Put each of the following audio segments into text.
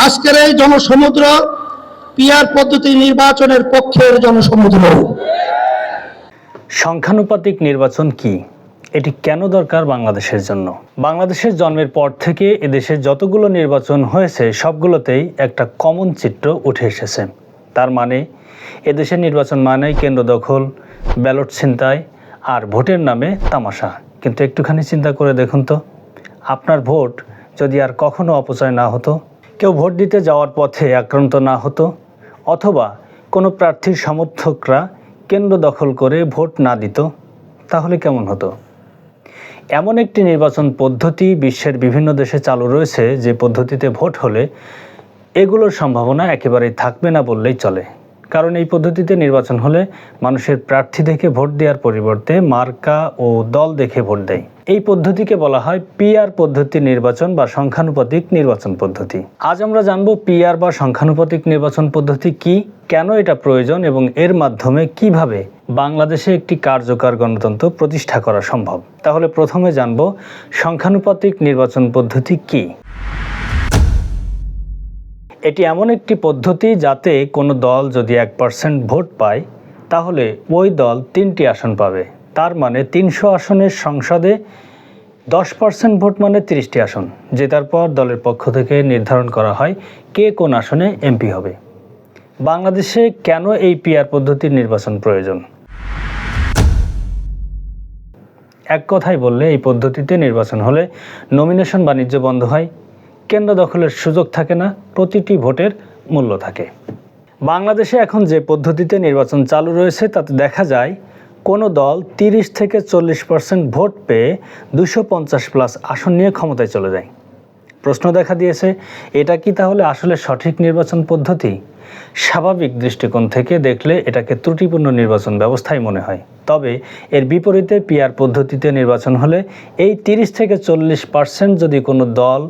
আজকের এই জনসমুদ্র পিআর পদ্ধতি নির্বাচনের পক্ষের জনসমুদ্র। সংখ্যানুপাতিক নির্বাচন কি, এটি কেন দরকার বাংলাদেশের জন্য? বাংলাদেশের জন্মের পর থেকে এদেশে যতগুলো নির্বাচন হয়েছে সবগুলোতেই একটা কমন চিত্র উঠে এসেছে। তার মানে এদেশের নির্বাচন মানেই কেন্দ্র দখল, ব্যালট ছিনতাই আর ভোটের নামে তামাশা। কিন্তু একটুখানি চিন্তা করে দেখুন তো, আপনার ভোট যদি আর কখনো অপচয় না হতো, কেউ ভোট দিতে যাওয়ার পথে আক্রান্ত না হতো, অথবা কোনো প্রার্থীর সমর্থকরা কেন্দ্র দখল করে ভোট না দিত, তাহলে কেমন হতো? এমন একটি নির্বাচন পদ্ধতি বিশ্বের বিভিন্ন দেশে চালু রয়েছে যে পদ্ধতিতে ভোট হলে এগুলোর সম্ভাবনা একেবারেই থাকবে না বললেই চলে। কারণ এই পদ্ধতিতে নির্বাচন হলে মানুষের প্রার্থী দেখে ভোট দেওয়ার পরিবর্তে মার্কা ও দল দেখে ভোট দেয়। এই পদ্ধতিকে বলা হয় পিআর পদ্ধতি নির্বাচন বা সংখ্যানুপাতিক নির্বাচন পদ্ধতি। আজ আমরা জানব পিআর বা সংখ্যানুপাতিক নির্বাচন পদ্ধতি কি, কেন এটা প্রয়োজন এবং এর মাধ্যমে কিভাবে বাংলাদেশে একটি কার্যকর গণতন্ত্র প্রতিষ্ঠা করা সম্ভব। তাহলে প্রথমে জানব সংখ্যানুপাতিক নির্বাচন পদ্ধতি কি। এটি এমন একটি পদ্ধতি যাতে কোনো দল যদি 1% ভোট পায় তাহলে ওই দল 3টি আসন পাবে। তার মানে 300 আসনের সংসদে 10% ভোট মানে 30টি আসন, জেতার পর দলের পক্ষ থেকে নির্ধারণ করা হয় কে কোন আসনে এমপি হবে। বাংলাদেশে কেন এই পিআর পদ্ধতির নির্বাচন প্রয়োজন? এক কথায় বললে এই পদ্ধতিতে নির্বাচন হলে নমিনেশন বাণিজ্য বন্ধ হয়, কেন্দ্র দখলের সুযোগ থাকে না, প্রতিটি ভোটের মূল্য থাকে। বাংলাদেশে এখন যে পদ্ধতিতে নির্বাচন চালু রয়েছে তাতে দেখা যায় কোনো দল 30 থেকে 40% ভোট পেয়ে 250+ আসন নিয়ে ক্ষমতায় চলে যায়। প্রশ্ন দেখা দিয়েছে, এটা কি তাহলে আসলে সঠিক নির্বাচন পদ্ধতি? স্বাভাবিক দৃষ্টিকোণ থেকে দেখলে এটাকে ত্রুটিপূর্ণ নির্বাচন ব্যবস্থাই মনে হয়। তবে এর বিপরীতে পিআর পদ্ধতিতে নির্বাচন হলে এই 30 থেকে 40% যদি কোনো দল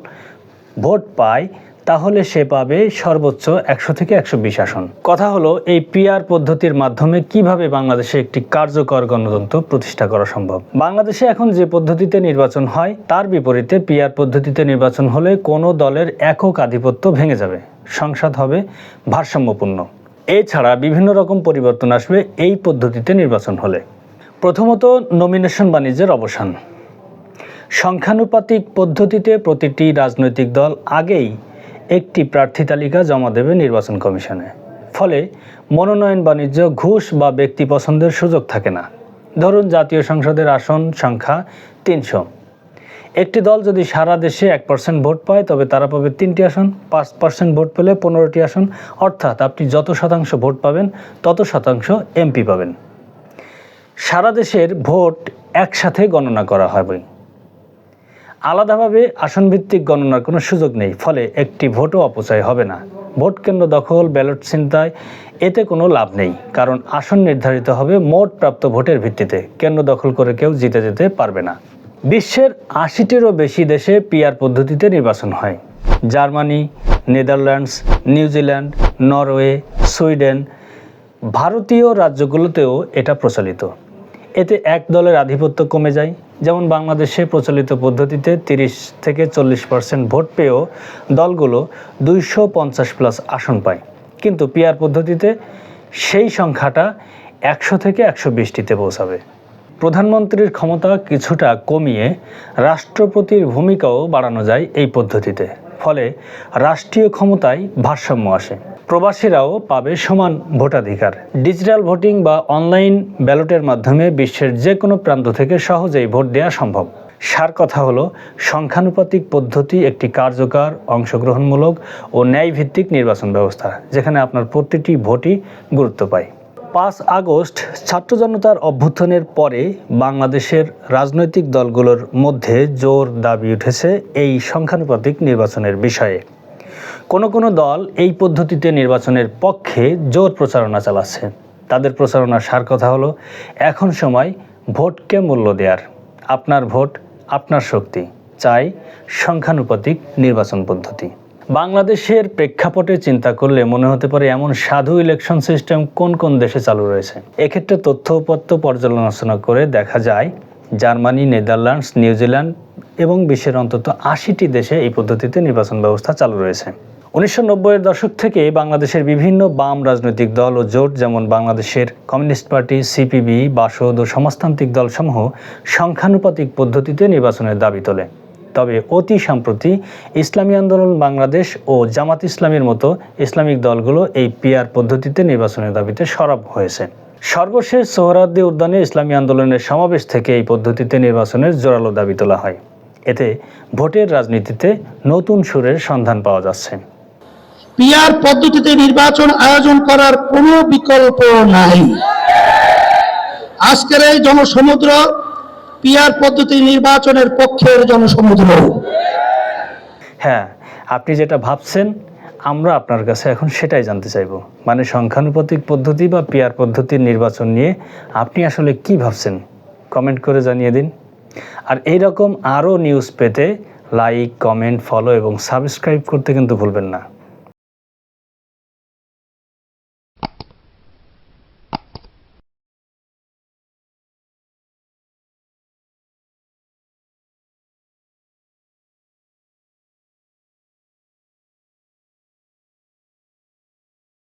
ভোট পায় তাহলে সে পাবে সর্বোচ্চ 100 থেকে 120 আসন। কথা হলো এই পিআর পদ্ধতির মাধ্যমে কিভাবে বাংলাদেশে একটি কার্যকর গণতন্ত্র প্রতিষ্ঠা করা সম্ভব। বাংলাদেশে এখন যে পদ্ধতিতে নির্বাচন হয় তার বিপরীতে পিআর পদ্ধতিতে নির্বাচন হলে কোনো দলের একক আধিপত্য ভেঙে যাবে, সংসদ হবে ভারসাম্যপূর্ণ। এছাড়া বিভিন্ন রকম পরিবর্তন আসবে এই পদ্ধতিতে নির্বাচন হলে। প্রথমত, নমিনেশন বাণিজ্যের অবসান। সংখ্যানুপাতিক পদ্ধতিতে প্রতিটি রাজনৈতিক দল আগেই একটি প্রার্থী তালিকা জমা দেবে নির্বাচন কমিশনে। ফলে মনোনয়ন বাণিজ্য, ঘুষ বা ব্যক্তি পছন্দের সুযোগ থাকে না। ধরুন জাতীয় সংসদের আসন সংখ্যা 300। একটি দল যদি সারা দেশে 1% ভোট পায় তবে তারা পাবে 3টি আসন, 5% ভোট পেলে 15টি আসন, অর্থাৎ আপনি যত শতাংশ ভোট পাবেন তত শতাংশ এমপি পাবেন। সারা দেশের ভোট একসাথে গণনা করা হবে, আলাদাভাবে আসনভিত্তিক গণনার কোনো সুযোগ নেই। ফলে একটি ভোটও অপচয় হবে না। ভোট কেন্দ্র দখল, ব্যালট ছিনতাই এতে কোনো লাভ নেই, কারণ আসন নির্ধারিত হবে মোট প্রাপ্ত ভোটের ভিত্তিতে। কেন্দ্র দখল করে কেউ জিতে যেতে পারবে না। বিশ্বের 80টিরও বেশি দেশে পিআর পদ্ধতিতে নির্বাচন হয়। Germany, Netherlands, New Zealand, Norway, Sweden, ভারতীয় রাজ্যগুলোতেও এটা প্রচলিত। এতে এক দলের আধিপত্য কমে যায়। যেমন বাংলাদেশে প্রচলিত পদ্ধতিতে 30 থেকে 40% ভোট পেয়েও দলগুলো 250+ আসন পায়, কিন্তু পিআর পদ্ধতিতে সেই সংখ্যাটা 100 থেকে 120টিতে পৌঁছাবে। প্রধানমন্ত্রীর ক্ষমতা কিছুটা কমিয়ে রাষ্ট্রপতির ভূমিকাও বাড়ানো যায় এই পদ্ধতিতে। ফলে রাষ্ট্রীয় ক্ষমতায় ভারসাম্য আসে। প্রবাসীরাও পাবে সমান ভোটাধিকার। ডিজিটাল ভোটিং বা অনলাইন ব্যালটের মাধ্যমে বিশ্বের যে কোনো প্রান্ত থেকে সহজেই ভোট দেওয়া সম্ভব। সার কথা হলো, সংখ্যানুপাতিক পদ্ধতি একটি কার্যকর, অংশগ্রহণমূলক ও ন্যায়ভিত্তিক নির্বাচন ব্যবস্থা, যেখানে আপনার প্রতিটি ভোটই গুরুত্ব পায়। 5 আগস্ট ছাত্র জনতার অভ্যুত্থানের পরে বাংলাদেশের রাজনৈতিক দলগুলোর মধ্যে জোর দাবি উঠেছে এই সংখ্যানুপাতিক নির্বাচনের বিষয়ে। কোনো দল এই পদ্ধতিতে নির্বাচনের পক্ষে জোর প্রচারণা চালাচ্ছে। তাদের প্রচারণার সার কথা হলো, এখন সময় ভোটকে মূল্য দেওয়ার। আপনার ভোট, আপনার শক্তি। চাই সংখ্যানুপাতিক নির্বাচন পদ্ধতি। বাংলাদেশের প্রেক্ষাপটে চিন্তা করলে মনে হতে পারে এমন সাধু ইলেকশন সিস্টেম কোন কোন দেশে চালু রয়েছে। এক্ষেত্রে তথ্যপত্র পর্যালোচনা করে দেখা যায় জার্মানি, নেদারল্যান্ডস, নিউজিল্যান্ড এবং বিশ্বের অন্তত 80টি দেশে এই পদ্ধতিতে নির্বাচন ব্যবস্থা চালু রয়েছে। 1990-এর দশক থেকে বাংলাদেশের বিভিন্ন বাম রাজনৈতিক দল ও জোট যেমন বাংলাদেশের কমিউনিস্ট পার্টি, সিপিবি, বাসদ ও সমাজতান্ত্রিক দলসমূহ সংখ্যানুপাতিক পদ্ধতিতে নির্বাচনের দাবি তোলে। তবে অতি সম্প্রতি ইসলামী আন্দোলন বাংলাদেশ ও জামাত ইসলামীর মতো ইসলামিক দলগুলো এই পিআর পদ্ধতিতে নির্বাচনের দাবিতে সরব হয়েছে। সর্বশেষ সোহরাওয়ার্দী উদ্যানে ইসলামী আন্দোলনের সমাবেশ থেকে এই পদ্ধতিতে নির্বাচনের জোরালো দাবি তোলা হয়। এতে ভোটের রাজনীতিতে নতুন সুরের সন্ধান পাওয়া যাচ্ছে। পিআর পদ্ধতিতে নির্বাচন আয়োজন করার কোনো বিকল্প নাই। আজকের এই জনসমুদ্র পিআর পদ্ধতি নির্বাচনের পক্ষের জনসমুদ্র। হ্যাঁ, আপনি যেটা ভাবছেন আমরা আপনার কাছে এখন সেটাই জানতে চাইব, মানে সংখ্যানুপাতিক পদ্ধতি বা পিআর পদ্ধতির নির্বাচন নিয়ে আপনি আসলে কি ভাবছেন কমেন্ট করে জানিয়ে দিন। আর এইরকম আরও নিউজ পেতে লাইক, কমেন্ট, ফলো এবং সাবস্ক্রাইব করতে কিন্তু ভুলবেন না।